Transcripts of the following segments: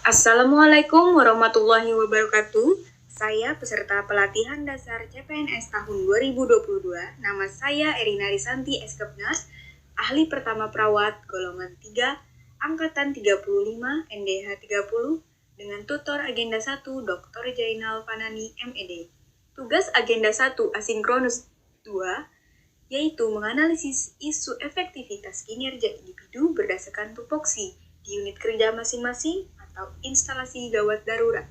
Assalamualaikum warahmatullahi wabarakatuh. Saya peserta pelatihan dasar CPNS tahun 2022. Nama saya Erina Risanti Eskepnas, ahli pertama perawat golongan 3, angkatan 35, NDH 30, dengan tutor agenda 1 Dr. Jainal Fanani MED. Tugas agenda 1 asinkronus 2 yaitu menganalisis isu efektivitas kinerja individu berdasarkan tupoksi di unit kerja masing-masing atau instalasi gawat darurat.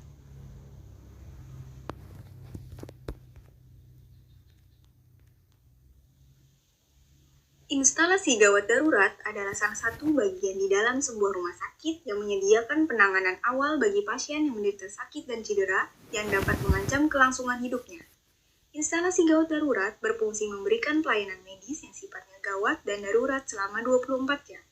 Instalasi gawat darurat adalah salah satu bagian di dalam sebuah rumah sakit yang menyediakan penanganan awal bagi pasien yang menderita sakit dan cedera yang dapat mengancam kelangsungan hidupnya. Instalasi gawat darurat berfungsi memberikan pelayanan medis yang sifatnya gawat dan darurat selama 24 jam.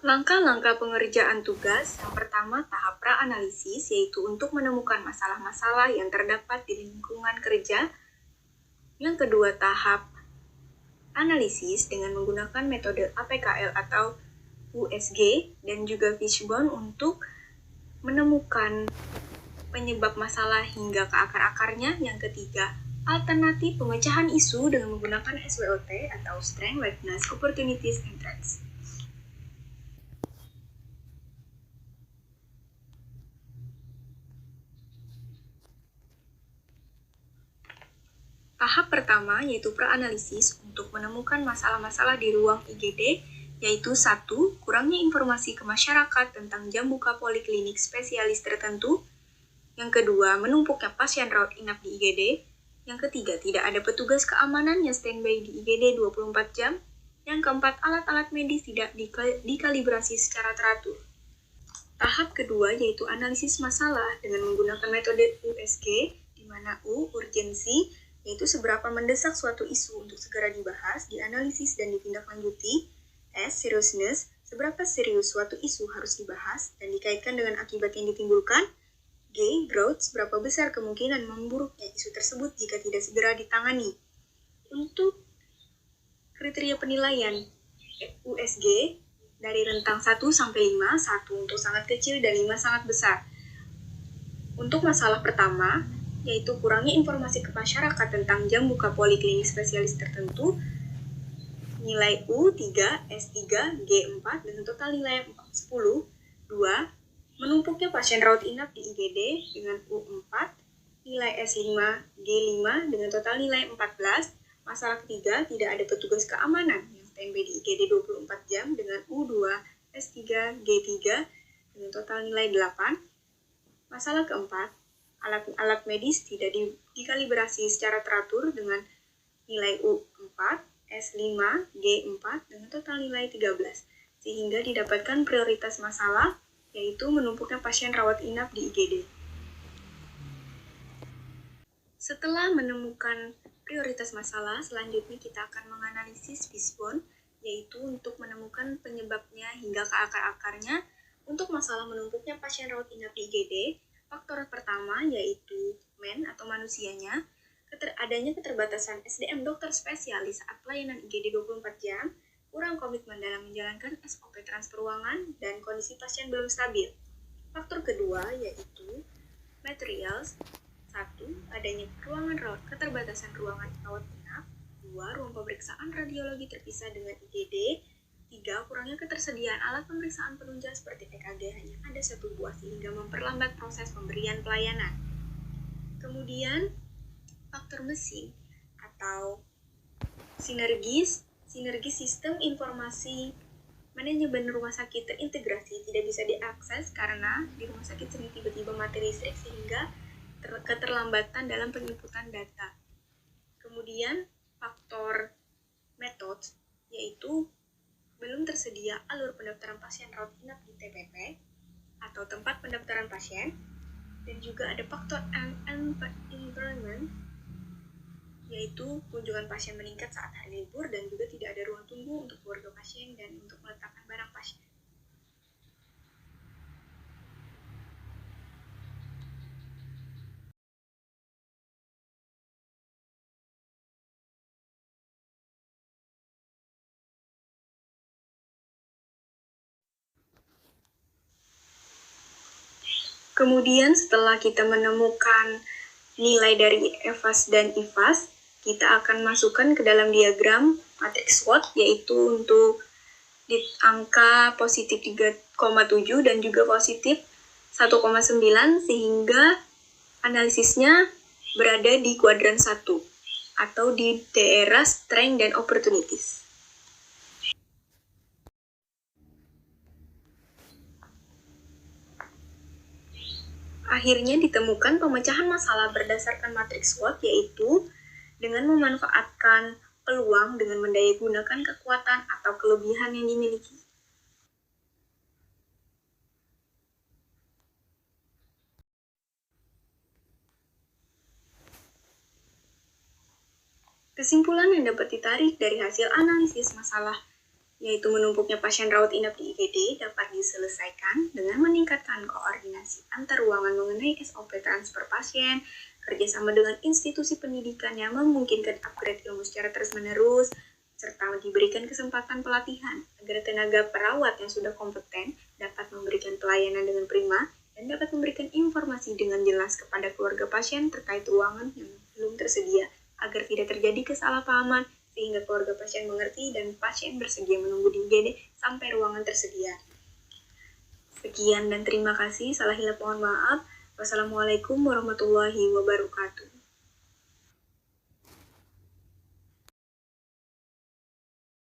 Langkah-langkah pengerjaan tugas yang pertama tahap pra-analisis, yaitu untuk menemukan masalah-masalah yang terdapat di lingkungan kerja. Yang kedua tahap analisis dengan menggunakan metode APKL atau USG dan juga Fishbone untuk menemukan penyebab masalah hingga ke akar-akarnya. Yang ketiga, alternatif pemecahan isu dengan menggunakan SWOT atau Strength, Weakness, Opportunities, and Threats. Tahap pertama yaitu pra-analisis untuk menemukan masalah-masalah di ruang IGD, yaitu 1. Kurangnya informasi ke masyarakat tentang jam buka poliklinik spesialis tertentu. Yang kedua, menumpuknya pasien rawat inap di IGD. Yang ketiga, tidak ada petugas keamanan yang standby di IGD 24 jam. Yang keempat, alat-alat medis tidak dikalibrasi secara teratur. Tahap kedua yaitu analisis masalah dengan menggunakan metode USG, di mana U, urgensi, yaitu seberapa mendesak suatu isu untuk segera dibahas, dianalisis, dan ditindaklanjuti. S, seriousness, seberapa serius suatu isu harus dibahas dan dikaitkan dengan akibat yang ditimbulkan. G, growth, seberapa besar kemungkinan memburuknya isu tersebut jika tidak segera ditangani. Untuk kriteria penilaian USG, dari rentang 1 sampai 5, 1 untuk sangat kecil dan 5 sangat besar. Untuk masalah pertama, yaitu kurangnya informasi ke masyarakat tentang jam buka poliklinik spesialis tertentu, nilai U 3, S 3, G 4 dengan total nilai 10. 2. Menumpuknya pasien rawat inap di IGD dengan U 4, nilai S 5, G 5 dengan total nilai 14. Masalah ketiga, tidak ada petugas keamanan yang standby di IGD 24 jam dengan U 2, S 3, G 3 dengan total nilai 8. Masalah keempat, alat medis tidak dikalibrasi secara teratur dengan nilai U 4, S 5, G 4 dengan total nilai 13, sehingga didapatkan prioritas masalah, yaitu menumpuknya pasien rawat inap di IGD. Setelah menemukan prioritas masalah, selanjutnya kita akan menganalisis Fishbone, yaitu untuk menemukan penyebabnya hingga ke akar-akarnya. Untuk masalah menumpuknya pasien rawat inap di IGD, faktor pertama yaitu atau manusianya, adanya keterbatasan SDM dokter spesialis saat pelayanan IGD 24 jam, kurang komitmen dalam menjalankan SOP transfer ruangan, dan kondisi pasien belum stabil. Faktor kedua yaitu materials. 1. Adanya ruangan rawat, keterbatasan ruangan rawat inap. 2. Ruang pemeriksaan radiologi terpisah dengan IGD. 3. Kurangnya ketersediaan alat pemeriksaan penunjang seperti EKG, hanya ada 1 buah sehingga memperlambat proses pemberian pelayanan. Kemudian, faktor mesin atau sinergis sistem informasi manajemen rumah sakit terintegrasi tidak bisa diakses karena di rumah sakit sering tiba-tiba mati listrik sehingga keterlambatan dalam penginputan data. Kemudian, faktor metode yaitu belum tersedia alur pendaftaran pasien rawat inap di TPP atau tempat pendaftaran pasien, dan juga ada faktor environment yaitu kunjungan pasien meningkat saat hari libur dan juga tidak ada ruang tunggu untuk keluarga pasien dan untuk meletakkan barang pasien. Kemudian setelah kita menemukan nilai dari EVAS dan IVAS, kita akan masukkan ke dalam diagram matriks SWOT, yaitu untuk di angka positif 3,7 dan juga positif 1,9, sehingga analisisnya berada di kuadran 1 atau di daerah strength dan opportunities. Akhirnya ditemukan pemecahan masalah berdasarkan matriks SWOT, yaitu dengan memanfaatkan peluang dengan mendayagunakan kekuatan atau kelebihan yang dimiliki. Kesimpulan yang dapat ditarik dari hasil analisis masalah, yaitu menumpuknya pasien rawat inap di IGD, dapat diselesaikan dengan meningkatkan koordinasi antar ruangan mengenai SOP transfer pasien, kerjasama dengan institusi pendidikan yang memungkinkan upgrade ilmu secara terus-menerus, serta diberikan kesempatan pelatihan agar tenaga perawat yang sudah kompeten dapat memberikan pelayanan dengan prima dan dapat memberikan informasi dengan jelas kepada keluarga pasien terkait ruangan yang belum tersedia, agar tidak terjadi kesalahpahaman sehingga keluarga pasien mengerti dan pasien bersedia menunggu di IGD sampai ruangan tersedia. Sekian dan terima kasih. Salah hilap mohon maaf. Wassalamualaikum warahmatullahi wabarakatuh.